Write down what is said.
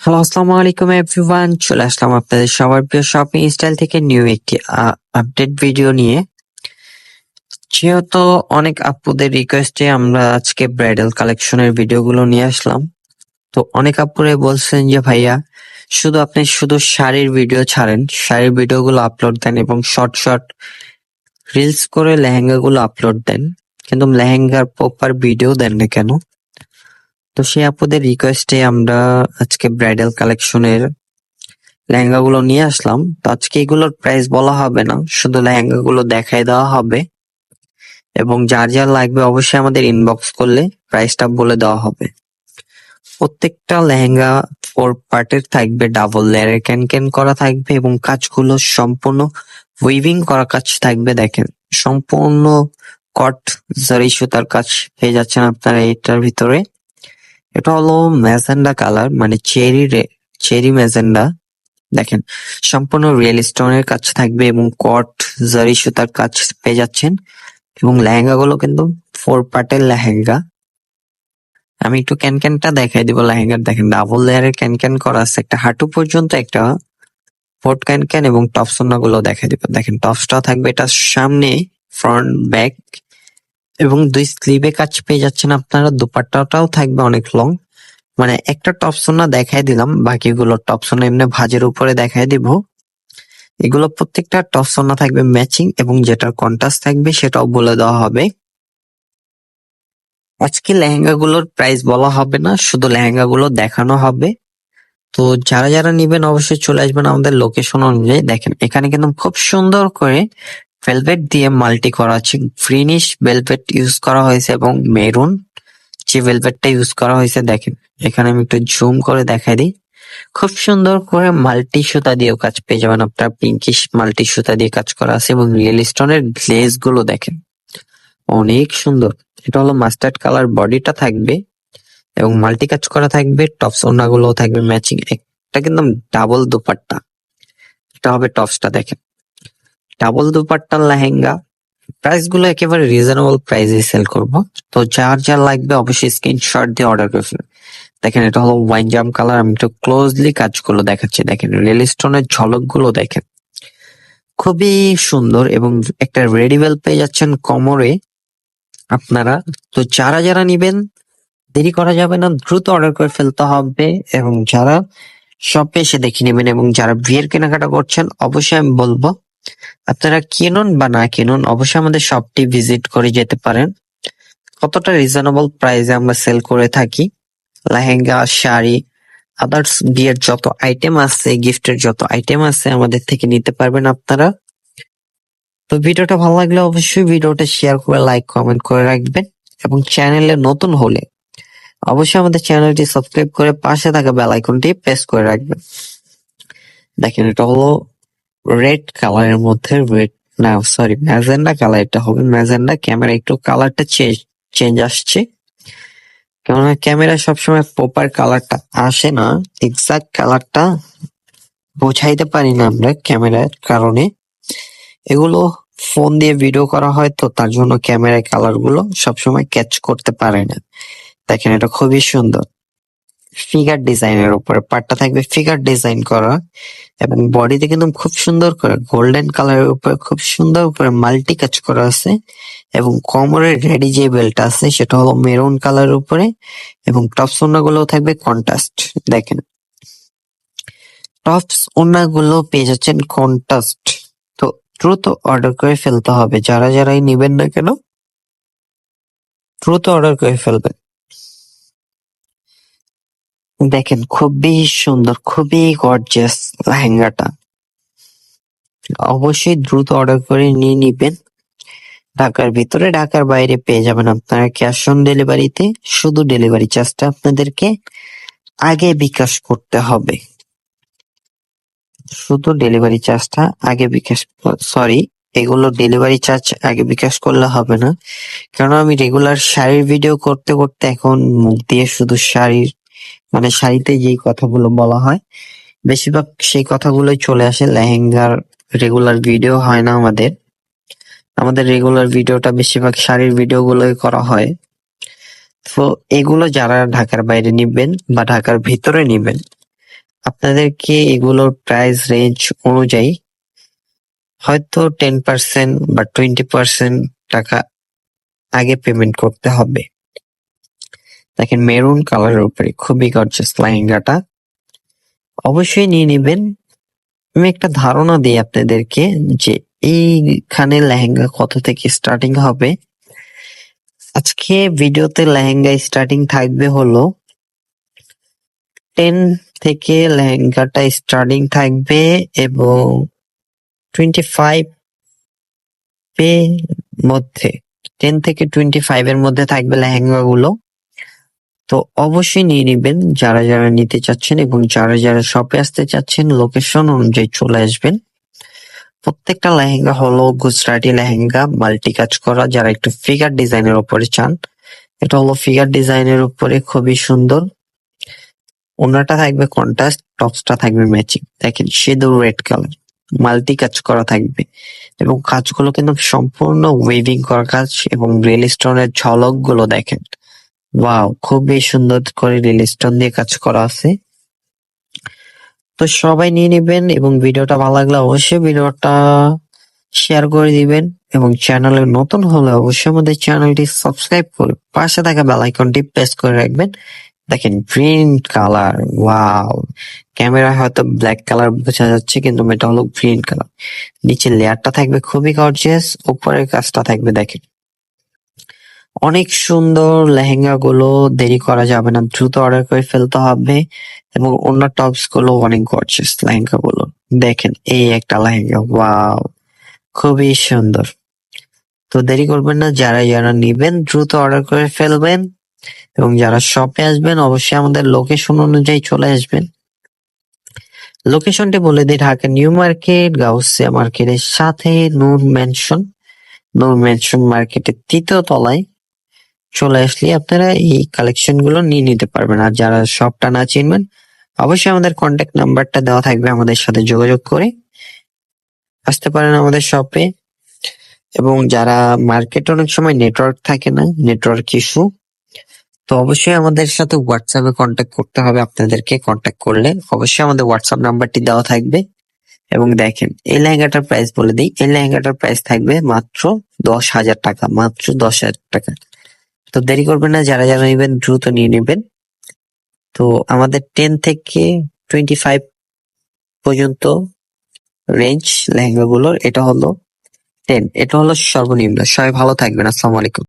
Hello, আসসালামু আলাইকুম everyone. চলে আসলাম আপনাদের সবার প্রিয় শপিং স্টাইল থেকে নিউ একটি আপডেট ভিডিও নিয়ে। যেহেতু অনেক আপুদের রিকোয়েস্টে আমরা আজকে ব্রাইডাল কালেকশনের ভিডিওগুলো নিয়ে আসলাম। তো অনেক আপুরে বলছেন যে ভাইয়া আপনি শুধু শাড়ির ভিডিও ছাড়েন, শাড়ির ভিডিওগুলো আপলোড দেন এবং শর্ট শর্ট রিলস করে লেহেঙ্গা গুলো আপলোড দেন, কিন্তু লেহেঙ্গার প্রপার ভিডিও দেন না কেন? তো সেই আপুদের রিকোয়েস্টে আমরা আজকে ব্রাইডাল কালেকশনের লেহেঙ্গা গুলো নিয়ে আসলাম। তো আজকে এগুলোর প্রাইস বলা হবে না, শুধু লেহেঙ্গা গুলো দেখাই দেওয়া হবে এবং যার যার লাগবে অবশ্যই আমাদের ইনবক্স করলে প্রাইসটা বলে দেওয়া হবে। প্রত্যেকটা লেহেঙ্গা 4 পার্টের থাকবে, ডাবল লেয়ারের ক্যান করা থাকবে এবং কাজগুলো সম্পূর্ণ উইভিং করা কাজ থাকবে। দেখেন, সম্পূর্ণ কট জারি সুতার কাজ পেয়ে যাচ্ছেন আপনারা এটার ভিতরে। এটা হলো ম্যাজেন্ডা কালার, মানে চেরি ম্যাজেন্ডা। দেখেন, সম্পূর্ণ রিয়েল স্টোনের কাজ থাকবে এবং কট জারি সুতার কাজ পেয়ে যাচ্ছেন এবং লেহেঙ্গা গুলো কিন্তু 4 পার্টের লেহেঙ্গা। আমি একটু ক্যানটা দেখাই দিব লেহেঙ্গার। দেখেন, ডাবল লেয়ারের ক্যান করা আছে, একটা হাঁটু পর্যন্ত একটা ফোর্ট ক্যান এবং টপস গুলো দেখাই দিব। দেখেন, টপসটা থাকবে এটা সামনে, ফ্রন্ট ব্যাক এবং 2 স্লিভে কাজ পেয়ে যাচ্ছেন আপনারা। দুপাট্টাটাও থাকবে অনেক লং, মানে একটা টপসোনা দেখাই দিলাম, বাকিগুলো টপসোনা এমনি ভাঁজের উপরে দেখাই দিব। এগুলো প্রত্যেকটা টপসোনা থাকবে ম্যাচিং এবং যেটার কন্ট্রাস্ট থাকবে সেটাও বলে দেওয়া হবে। আজকে লেহেঙ্গা গুলোর প্রাইস বলা হবে না, শুধু লেহেঙ্গা গুলো দেখানো হবে। তো যারা যারা নিবেন অবশ্যই চলে আসবেন আমাদের লোকেশন অনুযায়ী। দেখেন, এখানে কিন্তু খুব সুন্দর করে ভেলভেট দিয়ে মাল্টি করা আছে, গ্রিনিশ ভেলভেট ইউজ করা হয়েছে এবং মেরুন যে ভেলভেটটা ইউজ করা হয়েছে। দেখেন, এখানে আমি একটু জুম করে দেখাই দিই। খুব সুন্দর করে মাল্টি সুতা দিয়েও কাজ পেয়ে যাবেন আপনার, পিঙ্কিশ মাল্টি সুতা দিয়ে কাজ করা আছে এবং রিয়েল স্টোনের গ্লেজ গুলো দেখেন অনেক সুন্দর। এটা হলো মাস্টার্ড কালার, বডিটা থাকবে এবং মাল্টি কাজ করা থাকবে, টপস ওড়নাগুলো থাকবে ম্যাচিং। একটা কিন্তু ডাবল দুপাট্টা, এটা হবে টপসটা। দেখেন, ডাবল দুপাট্টার লেহেঙ্গা। প্রাইস গুলো একেবারে রিজনেবল প্রাইসে সেল করব। তো যার যার লাগবে অবশ্যই স্ক্রিনশট দিয়ে অর্ডার করে ফেলুন। দেখেন, এটা হলো ওয়াইন জাম কালার। আমি একটু ক্লোজলি কাজগুলো দেখাচ্ছি। দেখেন, রিয়েল স্টোনের ঝলকগুলো দেখেন, খুবই সুন্দর এবং একটা রেডিবেল পেয়ে যাচ্ছেন কোমরে আপনারা। তো যারা যারা নিবেন দেরি করা যাবে না, দ্রুত অর্ডার করে ফেলতে হবে এবং যারা শপে এসে দেখে নেবেন এবং যারা বিয়ের কেনাকাটা করছেন অবশ্যই আমি বলবো আপনারা কিনুন বা না কিনুন, অবশ্যই আমাদের শপটি ভিজিট করে যেতে পারেন। কতটা রিজনেবল প্রাইসে আমরা সেল করে থাকি লেহেঙ্গা, শাড়ি, আদার্স বিয়ের যত আইটেম আছে, গিফটের যত আইটেম আছে আমাদের থেকে নিতে পারবেন আপনারা। তো ভিডিওটা ভালো লাগলে অবশ্যই ভিডিওটা শেয়ার করে লাইক কমেন্ট করে রাখবেন এবং চ্যানেলে নতুন হলে অবশ্যই আমাদের চ্যানেলটি সাবস্ক্রাইব করে পাশে থাকা বেল আইকনটি প্রেস করে রাখবেন। দেখেন, এটা হলো রেড কালারের মধ্যে, রেড না সরি ম্যাজেন্ডা কালার, এটা হবে ম্যাজেন্ডা। ক্যামেরা একটু কালারটা চেঞ্জ আসছে, কেননা ক্যামেরা সবসময় প্রপার কালারটা আসে না, এক্সাক্ট কালারটা বোঝাইতে পারি না আমরা ক্যামেরার কারণে। এগুলো ফোন দিয়ে ভিডিও করা হয়, তো তার জন্য ক্যামেরায় কালার গুলো সবসময় ক্যাচ করতে পারে না। দেখেন, এটা খুবই সুন্দর ফিগার ডিজাইনের উপরে, পাটটা থাকবে ফিগার ডিজাইন করা এবং বডিতে কিন্তু খুব সুন্দর করে গোল্ডেন কালারের উপরে খুব সুন্দর করে মাল্টি কাজ করা আছে এবং কোমরের রেডি যে বেল্টটা আছে সেটা হলো মেরুন কালারের উপরে এবং টপস ওড়নাগুলো থাকবে কন্ট্রাস্ট। দেখেন, টপস ওড়নাগুলো পেয়ে যাচ্ছেন কন্ট্রাস্ট। তো দ্রুত অর্ডার করে ফেলতে হবে, যারা যারাই নিবেন না কেন দ্রুত অর্ডার করে ফেলবেন। দেখেন, খুবই সুন্দর, খুবই গর্জিয়াস লেহেঙ্গাটা, অবশ্যই দ্রুত অর্ডার করে নিয়ে নিবেন। ঢাকার ভিতরে ঢাকার বাইরে পেয়ে যাবেন আপনারা ক্যাশ অন ডেলিভারিতে। শুধু ডেলিভারি চার্জটা আপনাদেরকে আগে বিকাশ করতে হবে, শুধু ডেলিভারি চার্জটা আগে বিকাশ, সরি এগুলো ডেলিভারি চার্জ আগে বিকাশ করলে হবে না, কারণ আমি রেগুলার শাড়ির ভিডিও করতে করতে এখন মুখ দিয়ে শুধু শাড়ির, মানে শাড়িতে যেই কথাগুলো বলা হয় বেশিরভাগ সেই কথাগুলোই চলে আসে। লেহেঙ্গার রেগুলার ভিডিও হয় না আমাদের, আমাদের রেগুলার ভিডিওটা বেশিরভাগ শাড়ির ভিডিও গুলোই করা হয়। তো এগুলো যারা ঢাকার বাইরে নিবেন বা ঢাকার ভিতরে নিবেন আপনাদেরকে এগুলোর প্রাইস রেঞ্জ অনুযায়ী হয়তো 10% বা 20% টাকা আগে পেমেন্ট করতে হবে। দেখেন মেরুন কালারের উপরে খুবই গর্জিয়াস লেহেঙ্গাটা, অবশ্যই নিয়ে নেবেন। আমি একটা ধারণা দিই আপনাদেরকে যে এইখানে লেহেঙ্গা কত থেকে স্টার্টিং হবে। আজকে ভিডিওতে লেহেঙ্গা স্টার্টিং থাকবে হলো 10 থেকে লেহেঙ্গাটা স্টার্টিং থাকবে এবং 25 এর মধ্যে 10 থেকে 25 এর মধ্যে থাকবে লেহেঙ্গা গুলো। তো অবশ্যই নিয়ে নিবেন যারা যারা নিতে চাচ্ছেন, এবং যারা যারা শপে আসতে চাচ্ছেন লোকেশন অনুযায়ী চলে আসবেন। প্রত্যেকটা লেহেঙ্গা হলো গুজরাটি লেহেঙ্গা, মাল্টি কাজ করা। যারা একটু ফিগার ডিজাইনের উপরে চান, এটা হলো ফিগার ডিজাইনের উপরে খুবই সুন্দর। ওনাটা থাকবে কন্ট্রাস্ট, টপসটা থাকবে ম্যাচিং। দেখেন সিঁদুর রেড কালার, মাল্টি কাজ করা থাকবে এবং কাজগুলো কিন্তু সম্পূর্ণ ওয়েভিং করা কাজ, এবং রিয়েল স্টোনের ঝলক গুলো দেখেন, ওয়াও, খুবই সুন্দর করে রিয়েল স্টোন দিয়ে কাজ করা আছে। তো সবাই নিয়ে নেবেন, এবং ভিডিওটা ভালো লাগলে অবশ্যই ভিডিওটা শেয়ার করে দিবেন, এবং চ্যানেলে নতুন হলে অবশ্যই আমাদের চ্যানেলটি সাবস্ক্রাইব করে পাশে থাকা বেল আইকনটি প্রেস করে রাখবেন। দেখেন গ্রিন কালার, ওয়াও, ক্যামেরা হয়তো ব্ল্যাক কালার বোঝা যাচ্ছে কিন্তু এটা হলো গ্রিন কালার। নিচের লেয়ারটা থাকবে খুবই গর্জিয়াস, উপরের কাজটা থাকবে দেখেন অনেক সুন্দর। লেহেঙ্গা গুলো দেরি করা যাবে না, দ্রুত অর্ডার করে ফেলতে হবে। এবং অন্য টপস গুলো অনেক গর্জিয়াস লেহেঙ্গা গুলো। দেখেন এই একটা লেহেঙ্গা, ওয়াও, খুবই সুন্দর। তো দেরি করবেন না, যারা যারা নিবেন দ্রুত অর্ডার করে ফেলবেন, এবং যারা শপে আসবেন অবশ্যই আমাদের লোকেশন অনুযায়ী চলে আসবেন। লোকেশনটি বলে দিই, ঢাকা নিউ মার্কেট, গাউসিয়া মার্কেটের সাথে নূর ম্যানশন। নূর ম্যানশন মার্কেটের 3য় তলায় চলে আসলে আপনারা এই কালেকশন গুলো নিয়ে নিতে পারবেন। আর যারা শপটা না চিনবেন অবশ্যই আমাদের কন্ট্যাক্ট নাম্বারটা দেওয়া থাকবে, আমাদের সাথে যোগাযোগ করে আসতে পারেন আমাদের শপে। এবং যারা মার্কেটে অনেক সময় নেটওয়ার্ক থাকে না, নেটওয়ার্ক ইস্যু, তো অবশ্যই আমাদের সাথে হোয়াটসঅ্যাপে কন্ট্যাক্ট করতে হবে। আপনাদেরকে কন্ট্যাক্ট করলে অবশ্যই আমাদের হোয়াটসঅ্যাপ নাম্বারটি দেওয়া থাকবে। এবং দেখেন এই লেহেঙ্গাটার প্রাইস বলে দিই, এই লেহেঙ্গাটার প্রাইস থাকবে মাত্র 10,000 টাকা, মাত্র 10,000 টাকা। তো দেরি করবেন না, যারা যারা নেবেন দ্রুত নিয়ে নেবেন। তো আমাদের 10 থেকে 25 পর্যন্ত রেঞ্জ লেহেঙ্গা গুলোর, এটা হলো 10, এটা হলো সর্বনিম্ন। সবাই ভালো থাকবেন, আসসালামু আলাইকুম।